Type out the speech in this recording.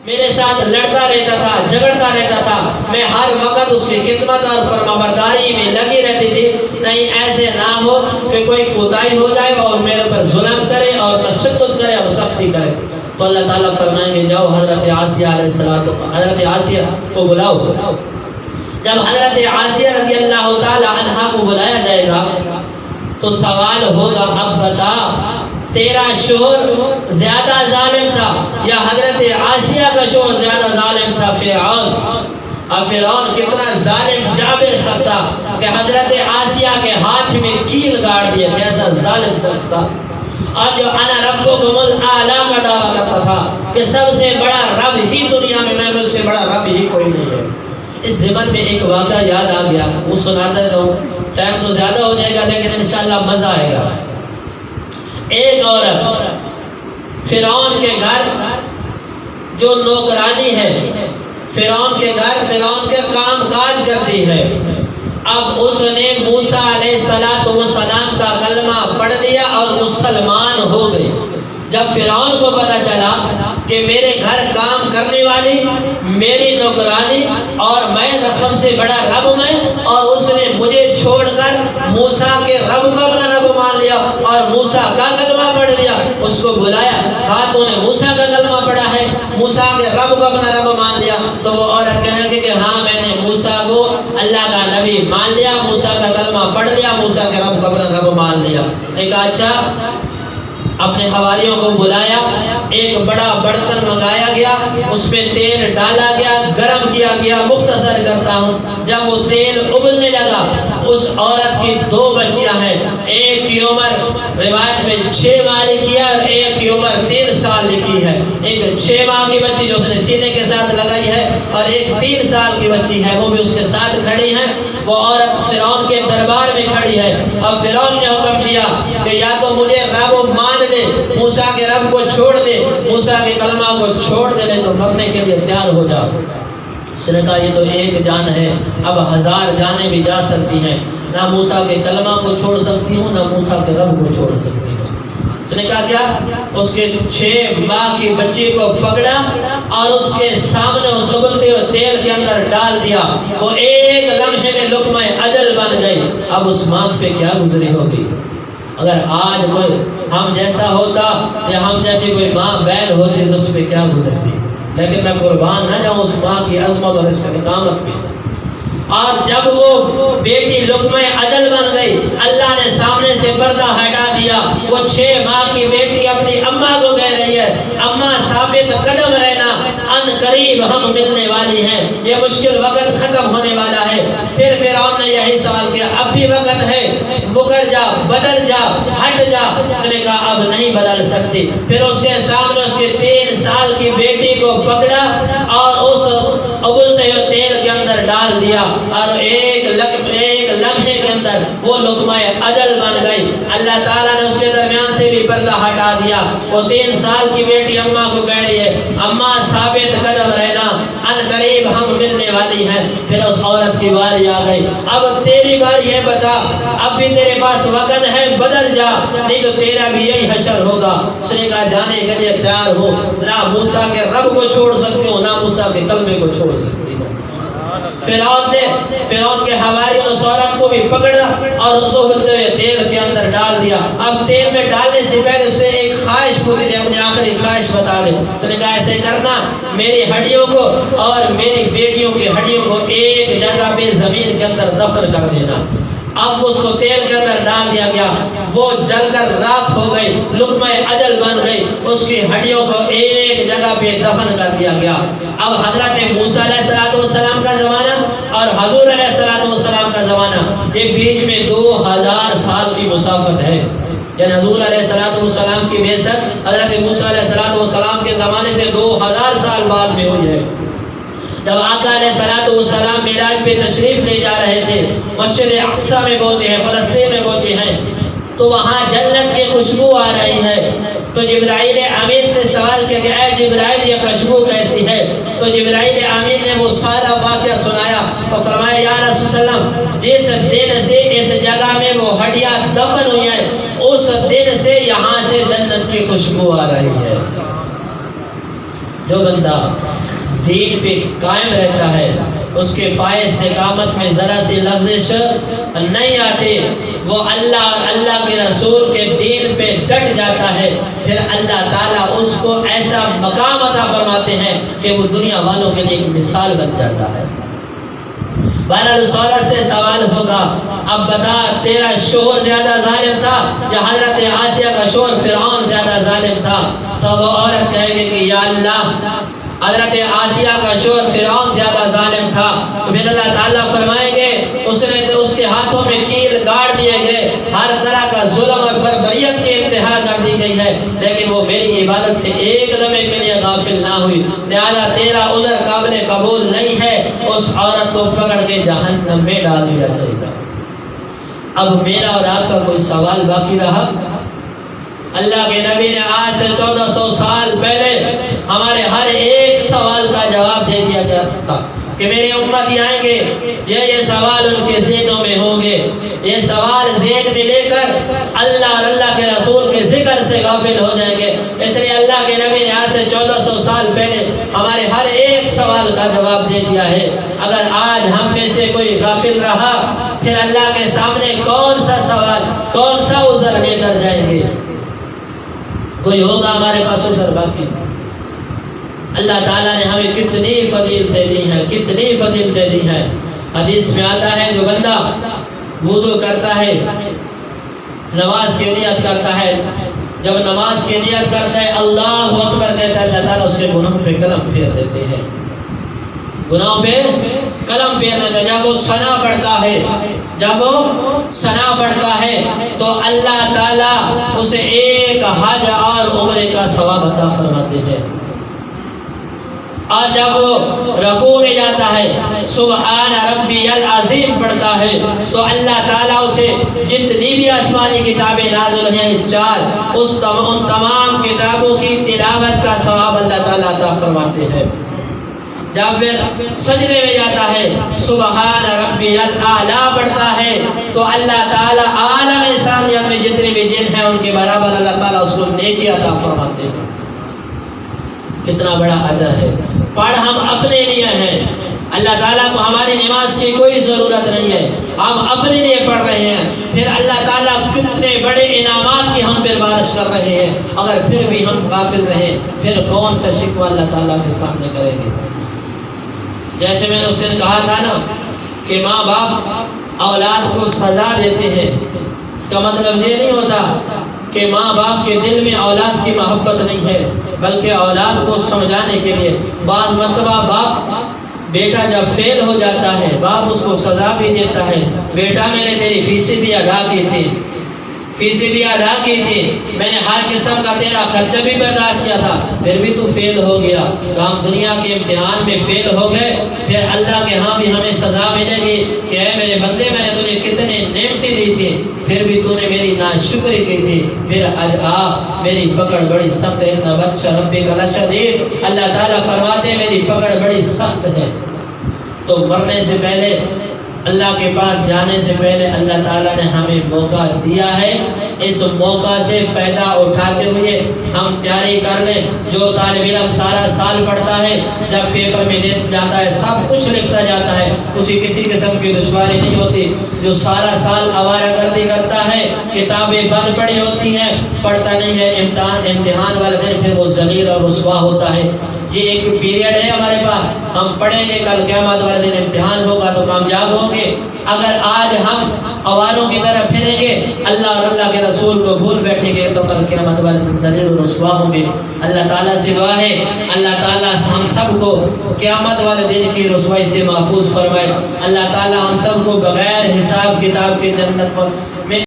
میرے ساتھ لڑتا رہتا تھا، جھگڑتا رہتا تھا، میں ہر وقت اس کی خدمت اور فرمانبرداری میں لگی رہتی تھی، کہیں ایسے نہ ہو کہ کوئی کوتاہی ہو جائے اور میرے پر ظلم کرے اور تشدد کرے اور سختی کرے۔ تو اللہ تعالیٰ فرمائیں گے جاؤ حضرت آسیہ علیہ السلام، حضرت آسیہ کو بلاؤ۔ جب حضرت آسیہ رضی اللہ تعالی عنہا کو بلایا جائے گا تو سوال ہوگا، اب بتا تیرا شوہر زیادہ ظالم تھا یا حضرت آسیہ کا شوہر زیادہ ظالم تھا؟ فرعون۔ اب فرعون کتنا ظالم جابر شخص تھا کہ حضرت آسیہ کے ہاتھ میں کیل گاڑ دیا، کیسا ظالم شخص تھا۔ اور جو انا ربکم الاعلی کا دعویٰ کرتا تھا کہ سب سے بڑا رب ہی دنیا میں مجھ سے بڑا رب ہی کوئی نہیں ہے۔ اس ضمن میں ایک واقعہ یاد آ گیا، وہ سناتا رہوں، ٹائم تو زیادہ ہو جائے گا لیکن انشاءاللہ مزہ آئے گا۔ ایک عورت فرعون کے گھر جو نوکرانی ہے، فرعون کے گھر فرعون کے کام کاج کرتی ہے، اب اس نے موسیٰ علیہ السلام کا کلمہ پڑھ لیا اور مسلمان ہو گئی۔ جب فرعون کو پتہ چلا کہ میرے گھر کام کرنے والی میری نوکرانی اور میں سب سے بڑا رب میں، اور اس نے مجھے چھوڑ کر موسیٰ کے رب کو اپنا رب مان لیا اور موسیٰ کا کلمہ پڑھ لیا، اس کو بلایا، کہا تو نے موسیٰ کا کلمہ پڑھا ہے، موسیٰ کے رب کو اپنا رب مان لیا؟ تو وہ عورت کہنے لگی کہ ہاں میں نے موسیٰ کو اللہ کا نبی مان لیا، موسیٰ کا کلمہ پڑھ لیا، موسیٰ کے رب کو اپنا رب مان لیا۔ نے کہا اچھا، اپنے حواریوں کو بلایا، ایک بڑا برتن منگایا گیا، اس میں تیل ڈالا گیا، گرم کیا گیا۔ مختصر کرتا ہوں، جب وہ تیل ابلنے لگا، اس عورت کی دو بچیاں ہیں، ایک کی عمر روایت میں 6 ماہ لکھی ہے اور ایک کی عمر 3 سال لکھی ہے۔ ایک 6 ماہ کی بچی جو اس نے سینے کے ساتھ لگائی ہے اور ایک 3 سال کی بچی ہے، وہ بھی اس کے ساتھ کھڑی ہے۔ وہ عورت فرعون کے دربار میں کھڑی ہے اور فرعون نے حکم دیا کہ یا تو مجھے رب مان لے، موسیٰ کے رب کو چھوڑ دے، موسیٰ کے کلمہ کو چھوڑ دے، تو مرنے کے لیے تیار ہو جا۔ اس نے کہا یہ تو ایک جان ہے، اب 1000 جانیں بھی جا سکتی ہیں، نہ موسیٰ کے کلمہ کو چھوڑ سکتی ہوں نہ موسیٰ کے رب کو چھوڑ سکتی ہوں۔ اس نے کہا کیا؟ اس کے 6 ماہ کی بچی کو پکڑا اور اس کے سامنے اس ابلتے ہوئے تیل کے اندر ڈال دیا، وہ ایک لمحے میں لقمہ اجل بن گئی۔ اب اس ماں پہ کیا گزری ہوگی؟ اگر آج کوئی ہم جیسا ہوتا یا ہم جیسی کوئی ماں بیل ہوتی تو اس پہ کیا گزرتی، لیکن میں قربان نہ جاؤں اس ماں کی عظمت اور استقامت پہ۔ اور جب وہ بیٹی لقمہ اجل بن گئی، اللہ نے سامنے سے پردہ ہٹا دیا، وہ 6 ماہ کی بیٹی اپنی اماں کو کہہ رہی ہے اماں ثابت قدم رہنا، ان قریب ہم ملنے والی ہیں، یہ مشکل وقت ختم ہونے والا ہے۔ پھر فرعون نے یہی سوال کیا، اب بھی وقت ہے، مکر جا، بدل جا، ہٹ جا۔ اس نے کہا اب نہیں بدل سکتی۔ پھر اس کے سامنے اس کے 3 سال کی بیٹی کو پکڑا اور اس ابلتے ہوئے تیل کے اندر ڈال دیا اور ایک لمحے کے اندر وہ لقمہ اجل بن گئی۔ اللہ تعالیٰ نے اس کے درمیان سے بھی پردہ ہٹا دیا۔ وہ 3 سال کی بیٹی اماں کو کہہ رہی ہے اماں ثابت قدم رہنا، ان قریب ہم ملنے والی ہیں۔ پھر اس عورت کی باری آ گئی، اب تیری باری ہے، بتا اب بھی تیرے پاس وقت ہے، بدل جا نہیں تو تیرا بھی یہی حشر ہوگا۔ اس نے کہا جانے کے لیے تیار ہو، نہ موسیٰ کے رب کو چھوڑ سکتے ہو نہ موسیٰ کے کلمے کو چھوڑ سکتی ہو۔ فرعون کے حواریوں نے اس عورت کو بھی پکڑا اور اس کو ابلتے ہوئے تیل کے اندر ڈال دیا۔ اب تیل میں ڈالنے سے پہلے اس سے ایک خواہش پوچھی، اپنی آخری خواہش بتا دے۔ اس نے کہا ایسے کرنا، میری ہڈیوں کو اور میری بیٹیوں کی ہڈیوں کو ایک جگہ پہ زمین کے اندر دفن کر دینا۔ اب اس کو تیل کے اندر ڈال دیا گیا، وہ جل کر راکھ ہو گئی، لقمہ اجل بن گئی، اس کی ہڈیوں کو ایک جگہ پہ دفن کر دیا گیا۔ اب حضرت موسیٰ علیہ السلام کا زمانہ اور حضور علیہ السلام کا زمانہ، یہ بیچ میں 2000 سال کی مسافت ہے، یعنی حضور علیہ السلام کی بعثت حضرت موسیٰ علیہ السلام کے زمانے سے 2000 سال بعد میں ہوئی ہے۔ جب آقا علیہ السلام معراج پہ تشریف لے جا رہے تھے، مسجد اقصیٰ میں بولتے ہیں، فلسطین میں بولتے ہیں، تو وہاں جنت کی خوشبو آ رہی ہے۔ تو جبرائیل امین سے سوال کیا کہ اے جبرائیل یہ خوشبو کیسی ہے؟ تو جبرائیل امین نے وہ سارا واقعہ سنایا اور فرمایا یا رسول اللہ، جس دن سے اس جگہ میں وہ ہڈیاں دفن ہوئی ہیں، اس دن سے یہاں سے جنت کی خوشبو آ رہی ہے۔ جو بندہ دین پہ قائم رہتا ہے، اس کے پائے استقامت میں ذرا سی لغزش نہیں آتی، وہ اللہ اور اللہ کے رسول کے دین پہ ڈٹ جاتا ہے، پھر اللہ تعالیٰ اس کو ایسا مقام عطا فرماتے ہیں کہ وہ دنیا والوں کے لیے ایک مثال بن جاتا ہے۔ بہرحال اس عورت سے سوال ہوگا، اب بتا تیرا شوہر زیادہ ظالم تھا یا حضرت آسیہ کا شوہر فرعون زیادہ ظالم تھا؟ تو وہ عورت کہے گی کہ یا اللہ، حضرت آسیہ کا شوہر فرعون زیادہ ظالم تھا۔ تو پھر اللہ تعالیٰ فرمائیں گے اس کے ہاتھوں میں کیل گاڑ دیے گئے، ہر طرح کا ظلم اور بربریت کی انتہا کر دی گئی ہے، لیکن وہ میری عبادت سے ایک لمحے کے لیے غافل نہ ہوئی، لہذا تیرا عذر قابل قبول نہیں ہے۔ اس عورت کو پکڑ کے جہنم میں ڈال دیا جائے گا۔ اب میرا اور آپ کا کوئی سوال باقی رہا؟ اللہ کے نبی نے آج سے 1400 سال پہلے ہمارے ہر ایک سوال کا جواب دے دیا گیا تھا کہ میرے امتی آئیں گے، یہ سوال ان کے ذہنوں میں ہوں گے، یہ سوال ذہن میں لے کر اللہ اور اللہ کے رسول کے ذکر سے غافل ہو جائیں گے۔ اس لیے اللہ کے نبی نے آج سے 1400 سال پہلے ہمارے ہر ایک سوال کا جواب دے دیا ہے۔ اگر آج ہم میں سے کوئی غافل رہا، پھر اللہ کے سامنے کون سا سوال، کون سا عذر لے کر جائیں گے؟ کوئی ہوگا ہمارے پاس عذر باقی؟ اللہ تعالیٰ نے ہمیں کتنی فضیلتیں دی ہیں، کتنی فضیلتیں دی ہیں۔ حدیث میں آتا ہے جو بندہ وضو کرتا ہے، نماز کی نیت کرتا ہے، جب نماز کی نیت کرتا ہے اللہ اکبر کہتا ہے، اللہ تعالیٰ اس کے گناہوں پہ قلم پھیر دیتے ہیں، گناہوں پہ قلم پھیر دیتے ہیں۔ جب وہ ثنا پڑھتا ہے، جب وہ ثنا پڑھتا ہے تو اللہ تعالیٰ اسے ایک حج اور عمرے کا ثواب عطا فرماتے ہیں۔ اور جب وہ رکوع میں جاتا ہے، سبحان ربی العظیم پڑھتا ہے، تو اللہ تعالیٰ اسے جتنی بھی آسمانی کتابیں نازل ہیں ان تمام کتابوں کی تلاوت کا ثواب اللہ تعالیٰ عطا فرماتے ہیں۔ جب وہ سجدے میں جاتا ہے، سبحان ربی الاعلیٰ پڑھتا ہے، تو اللہ تعالیٰ عالم ثانیت میں جتنے بھی جن ہیں ان کے برابر اللہ تعالیٰ اس کو نیکی عطا فرماتے ہیں۔ کتنا بڑا اجر ہے۔ پڑھ ہم اپنے لیے ہیں، اللہ تعالیٰ کو ہماری نماز کی کوئی ضرورت نہیں ہے، ہم اپنے لیے پڑھ رہے ہیں، پھر اللہ تعالیٰ کتنے بڑے انعامات کی ہم پر بارش کر رہے ہیں۔ اگر پھر بھی ہم غافل رہے، پھر کون سا شکوہ اللہ تعالیٰ کے سامنے کریں گے؟ جیسے میں نے اس دن کہا تھا نا کہ ماں باپ اولاد کو سزا دیتے ہیں، اس کا مطلب یہ نہیں ہوتا کہ ماں باپ کے دل میں اولاد کی محبت نہیں ہے، بلکہ اولاد کو سمجھانے کے لیے بعض مرتبہ باپ بیٹا جب فیل ہو جاتا ہے، باپ اس کو سزا بھی دیتا ہے، بیٹا میں نے تیری فیسیں بھی ادا کی تھی، میں نے ہر قسم کا تیرا خرچہ بھی برداشت کیا تھا، پھر بھی تو فیل ہو گیا۔ ہم دنیا کے امتحان میں فیل ہو گئے، پھر اللہ کے ہاں بھی ہمیں سزا ملے گی کہ اے میرے بندے، میں نے تجھے کتنے نعمتیں دی تھی، پھر بھی تو نے میری ناشکری کی تھی، پھر آج میری پکڑ بڑی سخت ہے۔ اتنا بچہ ربی کا لشدید، اللہ تعالیٰ فرماتے ہیں میری پکڑ بڑی سخت ہے۔ تو مرنے سے پہلے، اللہ کے پاس جانے سے پہلے اللہ تعالیٰ نے ہمیں موقع دیا ہے، اس موقع سے فائدہ اٹھاتے ہوئے ہم تیاری کر لیں۔ جو طالب علم سارا سال پڑھتا ہے، جب پیپر میں دے جاتا ہے سب کچھ لکھتا جاتا ہے، اسے کسی قسم کی دشواری نہیں ہوتی۔ جو سارا سال آوارہ گردی کرتا ہے، کتابیں بند پڑی ہوتی ہیں، پڑھتا نہیں ہے، امتحان والے دن پھر وہ ذلیل اور رسوا ہوتا ہے۔ یہ ایک پیریڈ ہے ہمارے پاس، ہم پڑھیں گے، کل قیامت والے دن امتحان ہوگا تو کامیاب ہوں گے۔ اگر آج ہم اواروں کی طرف پھریں گے، اللہ اور اللہ کے رسول کو بھول بیٹھیں گے، تو کل قیامت والے دن ذلیل و رسوا ہوں گے۔ اللہ تعالیٰ سے دعا ہے اللہ تعالیٰ ہم سب کو قیامت والے دن کی رسوائی سے محفوظ فرمائے۔ اللہ تعالیٰ ہم سب کو بغیر حساب کتاب کی جنت میں